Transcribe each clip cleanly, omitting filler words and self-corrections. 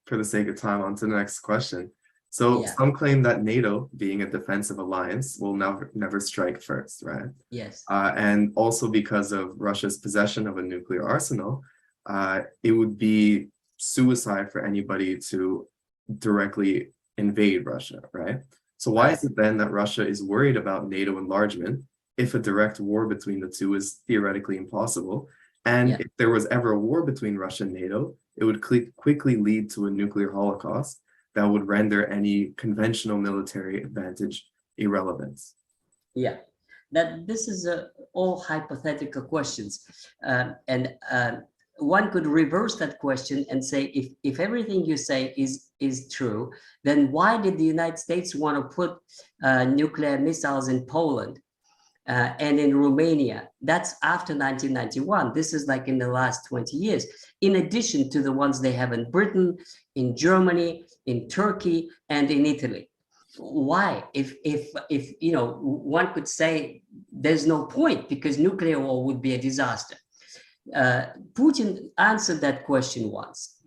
for the sake of time, on to the next question. So Yeah. some claim that NATO, being a defensive alliance, will never strike first, right? Yes. And also because of Russia's possession of a nuclear arsenal, it would be suicide for anybody to directly invade Russia, right? So why is it then that Russia is worried about NATO enlargement if a direct war between the two is theoretically impossible? And if there was ever a war between Russia and NATO, it would quickly lead to a nuclear holocaust that would render any conventional military advantage irrelevant. Yeah, that this is all hypothetical questions, and one could reverse that question and say, if everything you say is true, then why did the United States want to put nuclear missiles in Poland and in Romania? That's after 1991. This is like in the last 20 years, in addition to the ones they have in Britain, in Germany, in Turkey, and in Italy. Why? If you know, one could say there's no point because nuclear war would be a disaster. Putin answered that question once.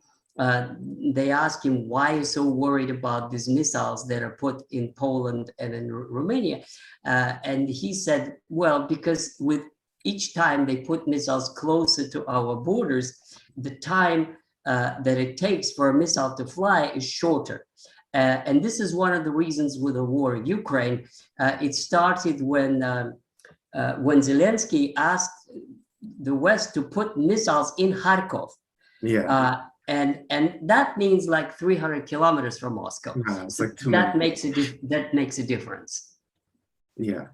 They asked him, why are you so worried about these missiles that are put in Poland and in Romania? And he said, well, because with each time they put missiles closer to our borders, the time that it takes for a missile to fly is shorter. And this is one of the reasons with the war in Ukraine. It started when Zelensky asked the West to put missiles in Kharkov. Yeah. And that means like 300 kilometers from Moscow. Yeah, it's like that makes a difference. Yeah.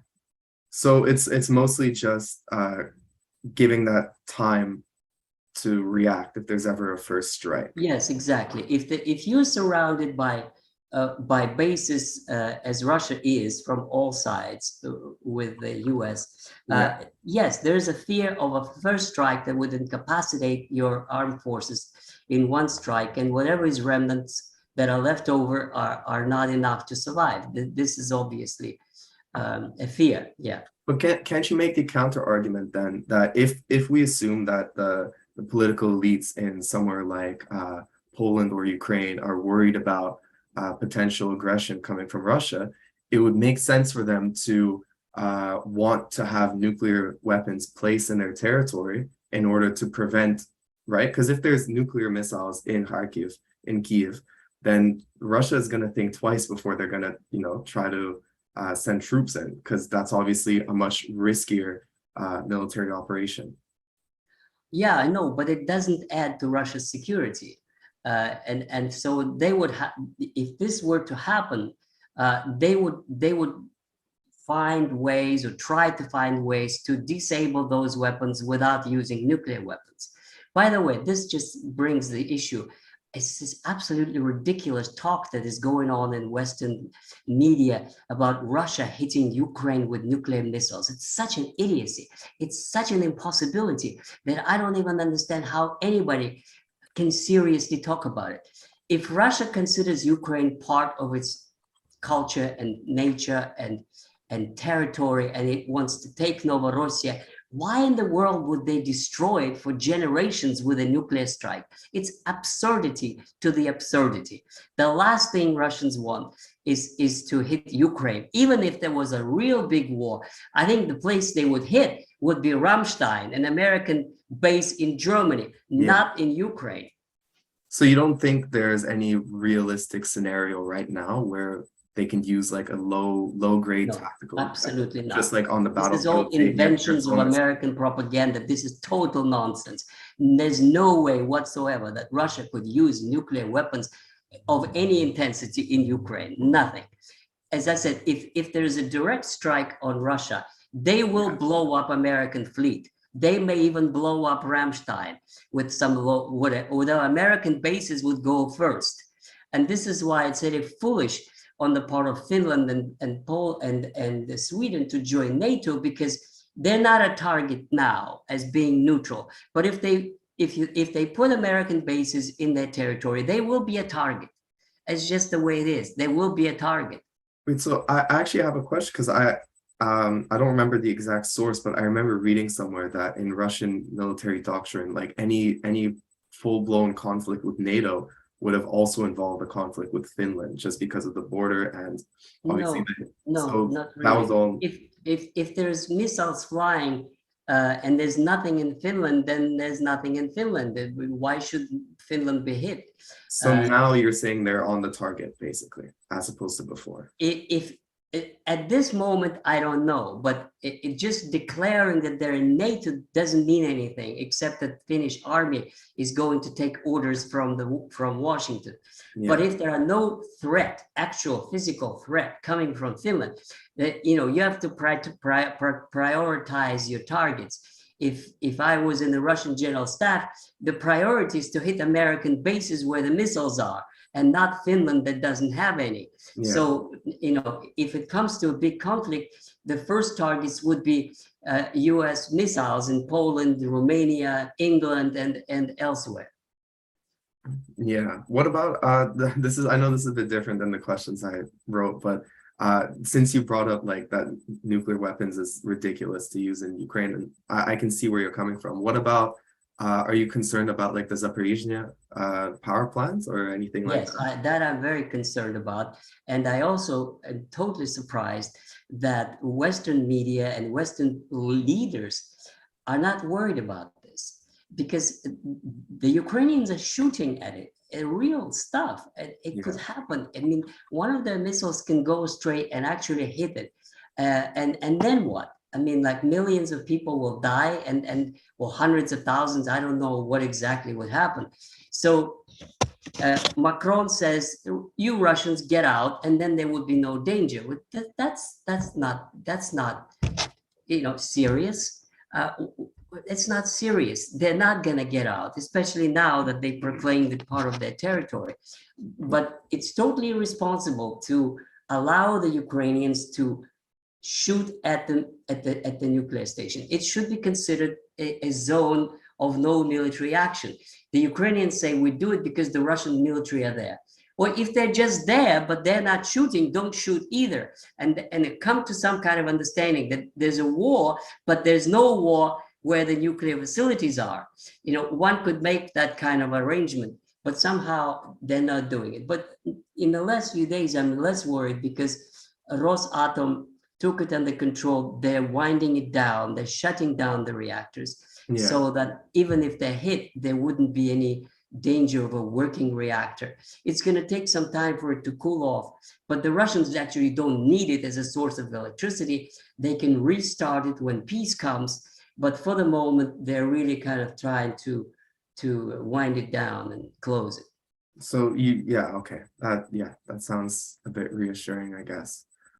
So it's mostly just giving that time to react if there's ever a first strike. Yes, exactly. If you're surrounded by bases as Russia is from all sides with the US, yes, there's a fear of a first strike that would incapacitate your armed forces in one strike, and whatever is remnants that are left over are not enough to survive. This is obviously a fear. Yeah. But can't you make the counter argument then that if we assume that the political elites in somewhere like Poland or Ukraine are worried about potential aggression coming from Russia, it would make sense for them to want to have nuclear weapons placed in their territory in order to prevent, right? Because if there's nuclear missiles in Kharkiv, in Kiev, then Russia is going to think twice before they're going to, you know, try to send troops in, because that's obviously a much riskier military operation. Yeah, I know, but it doesn't add to Russia's security. And so they would have, if this were to happen, they would find ways or try to find ways to disable those weapons without using nuclear weapons. By the way, this just brings the issue. It's this absolutely ridiculous talk that is going on in Western media about Russia hitting Ukraine with nuclear missiles. It's such an idiocy. It's such an impossibility that I don't even understand how anybody can seriously talk about it. If Russia considers Ukraine part of its culture and nature and territory, and it wants to take Novorossiya, why in the world would they destroy it for generations with a nuclear strike? It's absurdity to the absurdity. The last thing Russians want is to hit Ukraine. Even if there was a real big war, I think the place they would hit would be Ramstein, an American base in Germany, not in Ukraine. So you don't think there's any realistic scenario right now where they can use like a low-grade tactical? Absolutely not. Just like on the battlefield. This is all inventions of American propaganda. This is total nonsense. There's no way whatsoever that Russia could use nuclear weapons of any intensity in Ukraine. Nothing. As I said, if there is a direct strike on Russia, they will blow up American fleet. They may even blow up Ramstein with some although American bases would go first. And this is why it's very foolish on the part of Finland and Poland and Sweden to join NATO, because they're not a target now as being neutral. But if they put American bases in their territory, they will be a target. It's just the way it is. They will be a target. Wait, so I actually have a question, because I don't remember the exact source, but I remember reading somewhere that in Russian military doctrine, like any full-blown conflict with NATO would have also involved a conflict with Finland just because of the border and obviously No, so not that was really. all. If there's missiles flying and there's nothing in Finland, then there's nothing in Finland. Why should Finland be hit? So now you're saying they're on the target, basically, as opposed to before. If at this moment, I don't know, but it just declaring that they're in NATO doesn't mean anything, except that Finnish army is going to take orders from Washington. Yeah. But if there are no threat, actual physical threat coming from Finland, you have to prioritize your targets. If I was in the Russian general staff, the priority is to hit American bases where the missiles are, and not Finland that doesn't have any. Yeah. So, if it comes to a big conflict, the first targets would be US missiles in Poland, Romania, England, and elsewhere. Yeah. What about this is, I know this is a bit different than the questions I wrote, but since you brought up like that nuclear weapons is ridiculous to use in Ukraine, and I can see where you're coming from. What about are you concerned about like the Zaporizhzhia power plants or anything like Yes, that? that I'm very concerned about. And I also am totally surprised that Western media and Western leaders are not worried about this, because the Ukrainians are shooting at it, real stuff. It could happen. I mean, one of their missiles can go straight and actually hit it. And then what? I mean, like millions of people will die and well, hundreds of thousands. I don't know what exactly would happen. So Macron says, "You Russians get out, and then there would be no danger." That's not serious. It's not serious. They're not going to get out, especially now that they proclaimed it part of their territory. But it's totally irresponsible to allow the Ukrainians to shoot at the nuclear station. It should be considered a zone of no military action. The Ukrainians say we do it because the Russian military are there. Or if they're just there, but they're not shooting, don't shoot either. And come to some kind of understanding that there's a war, but there's no war where the nuclear facilities are. One could make that kind of arrangement, but somehow they're not doing it. But in the last few days, I'm less worried because Rosatom took it under control. They're winding it down. They're shutting down the reactors. Yeah. So that even if they're hit, there wouldn't be any danger of a working reactor. It's going to take some time for it to cool off, but the Russians actually don't need it as a source of electricity. They can restart it when peace comes, but for the moment, they're really kind of trying to wind it down and close it. So yeah, okay. That sounds a bit reassuring, I guess.